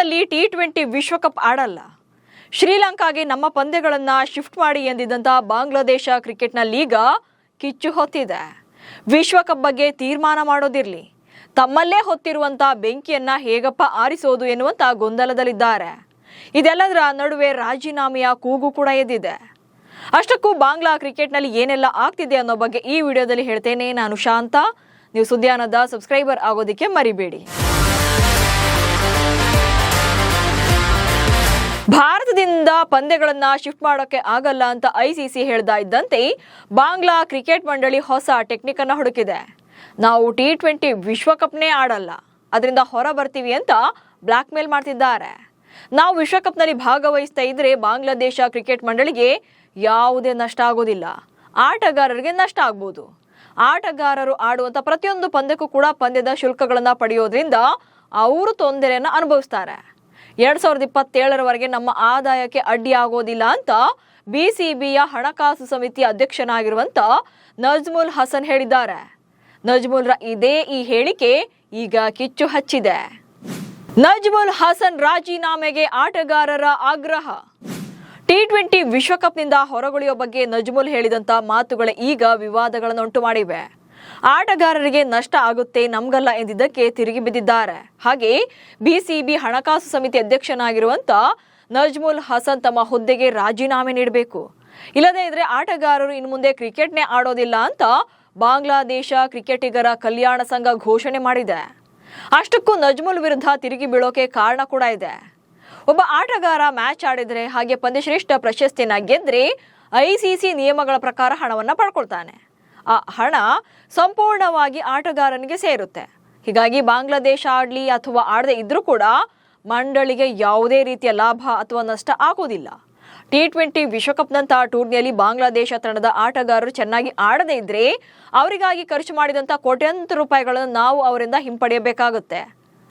ಭಾರತದಲ್ಲಿ ಟಿ20 ವಿಶ್ವಕಪ್ ಆಡಲ್ಲ. ಶ್ರೀಲಂಕಾಗೆ ನಮ್ಮ ಪಂದ್ಯಗಳನ್ನು ಶಿಫ್ಟ್ ಮಾಡಿ ಎಂದಿದ್ದಂಥ ಬಾಂಗ್ಲಾದೇಶ ಕ್ರಿಕೆಟ್ನ ಲೀಗ ಕಿಚ್ಚು ಹೊತ್ತಿದೆ. ವಿಶ್ವಕಪ್ ಬಗ್ಗೆ ತೀರ್ಮಾನ ಮಾಡೋದಿರಲಿ, ತಮ್ಮಲ್ಲೇ ಹೊತ್ತಿರುವಂಥ ಬೆಂಕಿಯನ್ನ ಹೇಗಪ್ಪ ಆರಿಸೋದು ಎನ್ನುವಂಥ ಗೊಂದಲದಲ್ಲಿದ್ದಾರೆ. ಇದೆಲ್ಲದರ ನಡುವೆ ರಾಜೀನಾಮೆಯ ಕೂಗು ಕೂಡ ಎದ್ದಿದೆ. ಅಷ್ಟಕ್ಕೂ ಬಾಂಗ್ಲಾ ಕ್ರಿಕೆಟ್ನಲ್ಲಿ ಏನೆಲ್ಲ ಆಗ್ತಿದೆ ಅನ್ನೋ ಬಗ್ಗೆ ಈ ವಿಡಿಯೋದಲ್ಲಿ ಹೇಳ್ತೇನೆ. ನಾನು ಶಾಂತ. ನೀವು ಸುದ್ದಿಯಾನದ ಸಬ್ಸ್ಕ್ರೈಬರ್ ಆಗೋದಕ್ಕೆ ಮರಿಬೇಡಿ. ಭಾರತದಿಂದ ಪಂದ್ಯಗಳನ್ನು ಶಿಫ್ಟ್ ಮಾಡೋಕ್ಕೆ ಆಗಲ್ಲ ಅಂತ ಐಸಿಸಿ ಹೇಳ್ತಾ ಇದ್ದಂತೆ ಬಾಂಗ್ಲಾ ಕ್ರಿಕೆಟ್ ಮಂಡಳಿ ಹೊಸ ಟೆಕ್ನಿಕ್ ಅನ್ನು ಹುಡುಕಿದೆ. ನಾವು ಟಿ20 ವಿಶ್ವಕಪ್ನೇ ಆಡಲ್ಲ, ಅದರಿಂದ ಹೊರ ಬರ್ತೀವಿ ಅಂತ ಬ್ಲಾಕ್ ಮೇಲ್ ಮಾಡ್ತಿದ್ದಾರೆ. ನಾವು ವಿಶ್ವಕಪ್ನಲ್ಲಿ ಭಾಗವಹಿಸ್ತಾ ಇದ್ರೆ ಬಾಂಗ್ಲಾದೇಶ ಕ್ರಿಕೆಟ್ ಮಂಡಳಿಗೆ ಯಾವುದೇ ನಷ್ಟ ಆಗೋದಿಲ್ಲ, ಆಟಗಾರರಿಗೆ ನಷ್ಟ ಆಗ್ಬೋದು. ಆಟಗಾರರು ಆಡುವಂಥ ಪ್ರತಿಯೊಂದು ಪಂದ್ಯಕ್ಕೂ ಕೂಡ ಪಂದ್ಯದ ಶುಲ್ಕಗಳನ್ನು ಪಡೆಯೋದ್ರಿಂದ ಅವರು ತೊಂದರೆಯನ್ನು ಅನುಭವಿಸ್ತಾರೆ. 2027ರವರೆಗೆ ನಮ್ಮ ಆದಾಯಕ್ಕೆ ಅಡ್ಡಿ ಆಗೋದಿಲ್ಲ ಅಂತ ಬಿಸಿಬಿಯ ಹಣಕಾಸು ಸಮಿತಿ ಅಧ್ಯಕ್ಷನಾಗಿರುವಂಥ ನಜ್ಮುಲ್ ಹಸನ್ ಹೇಳಿದ್ದಾರೆ. ನಜ್ಮುಲ್ರ ಈ ಹೇಳಿಕೆ ಈಗ ಕಿಚ್ಚು ಹಚ್ಚಿದೆ. ನಜ್ಮುಲ್ ಹಸನ್ ರಾಜೀನಾಮೆಗೆ ಆಟಗಾರರ ಆಗ್ರಹ. ಟಿ20 ವಿಶ್ವಕಪ್ನಿಂದ ಹೊರಗುಳಿಯೋ ಬಗ್ಗೆ ನಜ್ಮುಲ್ ಹೇಳಿದಂಥ ಮಾತುಗಳೇ ಈಗ ವಿವಾದಗಳನ್ನು ಉಂಟು ಮಾಡಿವೆ. ಆಟಗಾರರಿಗೆ ನಷ್ಟ ಆಗುತ್ತೆ, ನಮ್ಗಲ್ಲ ಎಂದಿದ್ದಕ್ಕೆ ತಿರುಗಿ ಬಿದ್ದಿದ್ದಾರೆ. ಹಾಗೆ ಬಿಸಿಬಿ ಹಣಕಾಸು ಸಮಿತಿ ಅಧ್ಯಕ್ಷನಾಗಿರುವಂಥ ನಜ್ಮುಲ್ ಹಸನ್ ತಮ್ಮ ಹುದ್ದೆಗೆ ರಾಜೀನಾಮೆ ನೀಡಬೇಕು, ಇಲ್ಲದೇ ಇದ್ರೆ ಆಟಗಾರರು ಇನ್ನು ಮುಂದೆ ಕ್ರಿಕೆಟ್ನೇ ಆಡೋದಿಲ್ಲ ಅಂತ ಬಾಂಗ್ಲಾದೇಶ ಕ್ರಿಕೆಟಿಗರ ಕಲ್ಯಾಣ ಸಂಘ ಘೋಷಣೆ ಮಾಡಿದೆ. ಅಷ್ಟಕ್ಕೂ ನಜ್ಮುಲ್ ವಿರುದ್ಧ ತಿರುಗಿ ಬೀಳೋಕೆ ಕಾರಣ ಕೂಡ ಇದೆ. ಒಬ್ಬ ಆಟಗಾರ ಮ್ಯಾಚ್ ಆಡಿದ್ರೆ ಹಾಗೆ ಪಂದ್ಯಶ್ರೇಷ್ಠ ಪ್ರಶಸ್ತಿಯನ್ನ ಗೆದ್ರೆ ಐಸಿಸಿ ನಿಯಮಗಳ ಪ್ರಕಾರ ಹಣವನ್ನು ಪಡ್ಕೊಳ್ತಾನೆ. ಆ ಹಣ ಸಂಪೂರ್ಣವಾಗಿ ಆಟಗಾರನಿಗೆ ಸೇರುತ್ತೆ. ಹೀಗಾಗಿ ಬಾಂಗ್ಲಾದೇಶ ಆಡಲಿ ಅಥವಾ ಆಡದೇ ಇದ್ರೂ ಕೂಡ ಮಂಡಳಿಗೆ ಯಾವುದೇ ರೀತಿಯ ಲಾಭ ಅಥವಾ ನಷ್ಟ ಆಗೋದಿಲ್ಲ. ಟಿ20 ವಿಶ್ವಕಪ್ನಂಥ ಟೂರ್ನಿಯಲ್ಲಿ ಬಾಂಗ್ಲಾದೇಶ ತಂಡದ ಆಟಗಾರರು ಚೆನ್ನಾಗಿ ಆಡದೇ ಇದ್ರೆ ಅವರಿಗಾಗಿ ಖರ್ಚು ಮಾಡಿದಂಥ ಕೋಟ್ಯಾಂತರ ರೂಪಾಯಿಗಳನ್ನು ನಾವು ಅವರಿಂದ ಹಿಂಪಡೆಯಬೇಕಾಗುತ್ತೆ.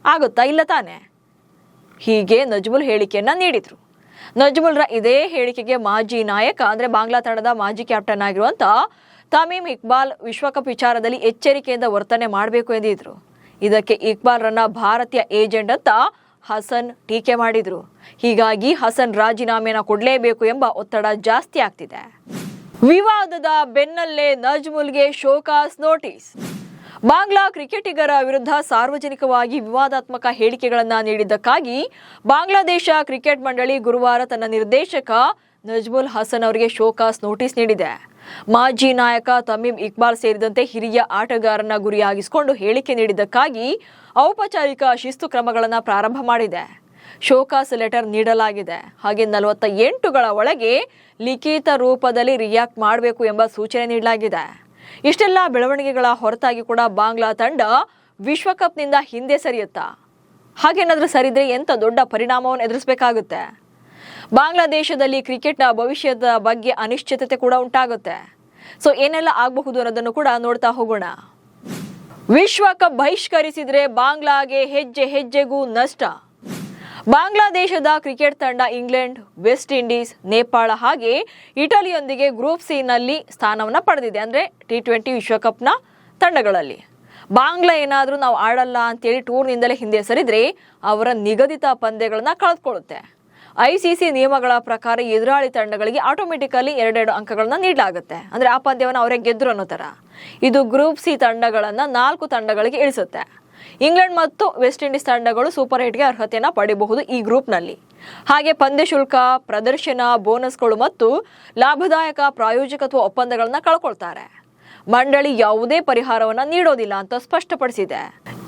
ಆಗುತ್ತಾ? ಇಲ್ಲ ತಾನೆ? ಹೀಗೆ ನಜ್ಮುಲ್ ಹೇಳಿಕೆಯನ್ನ ನೀಡಿದ್ರು. ನಜ್ಮುಲ್ರ ಇದೇ ಹೇಳಿಕೆಗೆ ಮಾಜಿ ನಾಯಕ ಅಂದ್ರೆ ಬಾಂಗ್ಲಾ ತಂಡದ ಮಾಜಿ ಕ್ಯಾಪ್ಟನ್ ಆಗಿರುವಂತ ತಮೀಮ್ ಇಕ್ಬಾಲ್ ವಿಶ್ವಕಪ್ ವಿಚಾರದಲ್ಲಿ ಎಚ್ಚರಿಕೆಯಿಂದ ವರ್ತನೆ ಮಾಡಬೇಕು ಎಂದಿದ್ರು. ಇದಕ್ಕೆ ಇಕ್ಬಾಲ್ರನ್ನ ಭಾರತೀಯ ಏಜೆಂಟ್ ಅಂತ ಹಸನ್ ಟೀಕೆ ಮಾಡಿದ್ರು. ಹೀಗಾಗಿ ಹಸನ್ ರಾಜೀನಾಮೆನ ಕೊಡಲೇಬೇಕು ಎಂಬ ಒತ್ತಡ ಜಾಸ್ತಿ ಆಗ್ತಿದೆ. ವಿವಾದದ ಬೆನ್ನಲ್ಲೇ ನಜ್ಮುಲ್ಗೆ ಶೋಕಾಸ್ ನೋಟಿಸ್. ಬಾಂಗ್ಲಾ ಕ್ರಿಕೆಟಿಗರ ವಿರುದ್ಧ ಸಾರ್ವಜನಿಕವಾಗಿ ವಿವಾದಾತ್ಮಕ ಹೇಳಿಕೆಗಳನ್ನು ನೀಡಿದ್ದಕ್ಕಾಗಿ ಬಾಂಗ್ಲಾದೇಶ ಕ್ರಿಕೆಟ್ ಮಂಡಳಿ ಗುರುವಾರ ತನ್ನ ನಿರ್ದೇಶಕ ನಜ್ಮುಲ್ ಹಸನ್ ಅವರಿಗೆ ಶೋಕಾಸ್ ನೋಟಿಸ್ ನೀಡಿದೆ. ಮಾಜಿ ನಾಯಕ ತಮೀಮ್ ಇಕ್ಬಾಲ್ ಸೇರಿದಂತೆ ಹಿರಿಯ ಆಟಗಾರನ ಗುರಿಯಾಗಿಸಿಕೊಂಡು ಹೇಳಿಕೆ ನೀಡಿದ್ದಕ್ಕಾಗಿ ಔಪಚಾರಿಕ ಶಿಸ್ತು ಕ್ರಮಗಳನ್ನು ಪ್ರಾರಂಭ ಮಾಡಿದೆ. ಶೋಕಾಸ್ ಲೆಟರ್ ನೀಡಲಾಗಿದೆ. ಹಾಗೆ 48 ಒಳಗೆ ಲಿಖಿತ ರೂಪದಲ್ಲಿ ರಿಯಾಕ್ಟ್ ಮಾಡಬೇಕು ಎಂಬ ಸೂಚನೆ ನೀಡಲಾಗಿದೆ. ಇಷ್ಟೆಲ್ಲ ಬೆಳವಣಿಗೆಗಳ ಹೊರತಾಗಿ ಕೂಡ ಬಾಂಗ್ಲಾ ತಂಡ ವಿಶ್ವಕಪ್ನಿಂದ ಹಿಂದೆ ಸರಿಯುತ್ತಾ? ಹಾಗೇನಾದ್ರೂ ಸರಿದ್ರೆ ಎಂತ ದೊಡ್ಡ ಪರಿಣಾಮವನ್ನು ಎದುರಿಸಬೇಕಾಗುತ್ತೆ. ಬಾಂಗ್ಲಾದೇಶದಲ್ಲಿ ಕ್ರಿಕೆಟ್ನ ಭವಿಷ್ಯದ ಬಗ್ಗೆ ಅನಿಶ್ಚಿತತೆ ಕೂಡ ಉಂಟಾಗುತ್ತೆ. ಸೊ ಏನೆಲ್ಲ ಆಗಬಹುದು ಅನ್ನೋದನ್ನು ಕೂಡ ನೋಡ್ತಾ ಹೋಗೋಣ. ವಿಶ್ವಕಪ್ ಬಹಿಷ್ಕರಿಸಿದ್ರೆ ಬಾಂಗ್ಲಾಗೆ ಹೆಜ್ಜೆ ಹೆಜ್ಜೆಗೂ ನಷ್ಟ. ಬಾಂಗ್ಲಾದೇಶದ ಕ್ರಿಕೆಟ್ ತಂಡ ಇಂಗ್ಲೆಂಡ್, ವೆಸ್ಟ್ ಇಂಡೀಸ್, ನೇಪಾಳ ಹಾಗೆ ಇಟಲಿಯೊಂದಿಗೆ ಗ್ರೂಪ್ ಸಿ ನಲ್ಲಿ ಸ್ಥಾನವನ್ನು ಪಡೆದಿದೆ. ಅಂದ್ರೆ ಟಿ20 ವಿಶ್ವಕಪ್ನ ತಂಡಗಳಲ್ಲಿ ಬಾಂಗ್ಲಾ ಏನಾದರೂ ನಾವು ಆಡಲ್ಲ ಅಂತೇಳಿ ಟೂರ್ನಿಂದಲೇ ಹಿಂದೆ ಸರಿದ್ರೆ ಅವರ ನಿಗದಿತ ಪಂದ್ಯಗಳನ್ನ ಕಳೆದುಕೊಳ್ಳುತ್ತೆ. ಐಸಿಸಿ ನಿಯಮಗಳ ಪ್ರಕಾರ ಎದುರಾಳಿ ತಂಡಗಳಿಗೆ ಆಟೋಮೆಟಿಕಲಿ 2 ಅಂಕಗಳನ್ನ ನೀಡಲಾಗುತ್ತೆ. ಅಂದ್ರೆ ಆ ಪಂದ್ಯವನ್ನು ಅವರೇ ಗೆದ್ರು ಅನ್ನೋ ತರ. ಇದು ಗ್ರೂಪ್ ಸಿ ತಂಡಗಳನ್ನ 4 ತಂಡಗಳಿಗೆ ಇಳಿಸುತ್ತೆ. ಇಂಗ್ಲೆಂಡ್ ಮತ್ತು ವೆಸ್ಟ್ ಇಂಡೀಸ್ ತಂಡಗಳು ಸೂಪರ್ 8ಗೆ ಅರ್ಹತೆಯನ್ನ ಪಡೆಯಬಹುದು ಈ ಗ್ರೂಪ್ನಲ್ಲಿ. ಹಾಗೆ ಪಂದ್ಯ ಶುಲ್ಕ, ಪ್ರದರ್ಶನ, ಬೋನಸ್ಗಳು ಮತ್ತು ಲಾಭದಾಯಕ ಪ್ರಾಯೋಜಕತ್ವ ಒಪ್ಪಂದಗಳನ್ನ ಕಳ್ಕೊಳ್ತಾರೆ. ಮಂಡಳಿ ಯಾವುದೇ ಪರಿಹಾರವನ್ನ ನೀಡೋದಿಲ್ಲ ಅಂತ ಸ್ಪಷ್ಟಪಡಿಸಿದೆ.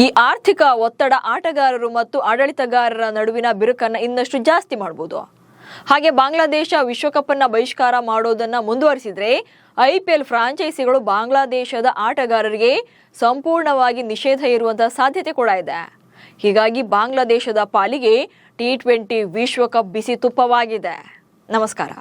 ಈ ಆರ್ಥಿಕ ಒತ್ತಡ ಆಟಗಾರರು ಮತ್ತು ಆಡಳಿತಗಾರರ ನಡುವಿನ ಬಿರುಕನ್ನ ಇನ್ನಷ್ಟು ಜಾಸ್ತಿ ಮಾಡಬಹುದು. ಹಾಗೆ ಬಾಂಗ್ಲಾದೇಶ ವಿಶ್ವಕಪ್ ಅನ್ನ ಬಹಿಷ್ಕಾರ ಮಾಡೋದನ್ನ ಮುಂದುವರಿಸಿದ್ರೆ ಐಪಿಎಲ್ ಫ್ರಾಂಚೈಸಿಗಳು ಬಾಂಗ್ಲಾದೇಶದ ಆಟಗಾರರಿಗೆ ಸಂಪೂರ್ಣವಾಗಿ ನಿಷೇಧ ಇರುವಂತಹ ಸಾಧ್ಯತೆ ಕೂಡ ಇದೆ. ಹೀಗಾಗಿ ಬಾಂಗ್ಲಾದೇಶದ ಪಾಲಿಗೆ ಟಿ20 ವಿಶ್ವಕಪ್ ಬಿಸಿ ತುಪ್ಪವಾಗಿದೆ. ನಮಸ್ಕಾರ.